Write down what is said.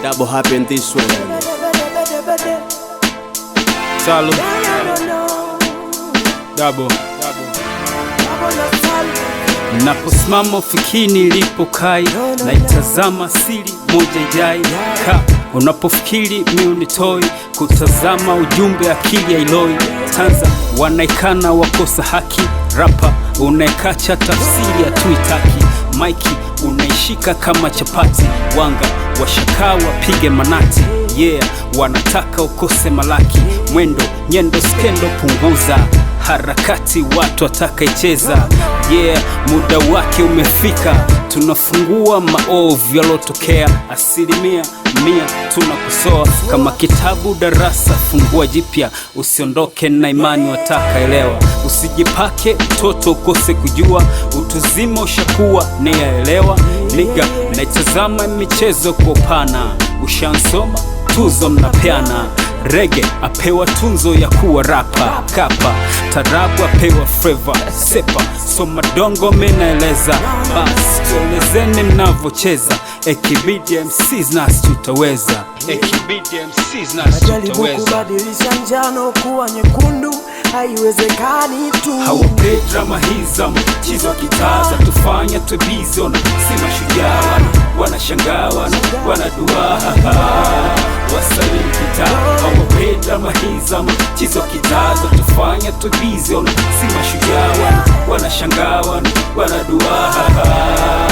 Double happen this way. Salu Double. Naposimama ufikini ilipokai, naitazama siri moja ijai ka unapofikiri miunitoi, kutazama ujumbe akili ya iloi. Tanza wanaikana wakosa haki, rapa unaikacha tafsiri ya tuitaki. Maiki unaishika kama chapati, wanga washakaa wapige manati. Yeah, wanataka ukose malaki, mwendo nyendo skendo punguza harakati, watu watakaicheza. Yeah, muda wake umefika, tunafungua maovu yalotokea. 100% tunakusoa kama kitabu darasa, fungua jipya, usiondoke na imani watakaelewa. Usijipake mtoto ukose kujua, utuzima ushakuwa neyaelewa. Niga naitazama michezo kwa upana, ushansoma tuzo mnapeana. Rege apewa tunzo ya kuwa rapa, kapa tarabu apewa flavor, sepa soma dongo menaeleza. Bas tuelezeni mnavocheza, ekibidi MCs nasi tutaweza, ekibidi MCs nasi tutaweza. Kubadilisha njano kuwa nyekundu haiwezekani tu. Hawape drama hiza mchizo kitaza, tufanya tubizi ona si mashujaa. Wanashangaa wanadua wasali kita. Hawape drama hiza mchizo kitaza, tufanya tubizi ona si mashujaa. Wanashangaa wanadua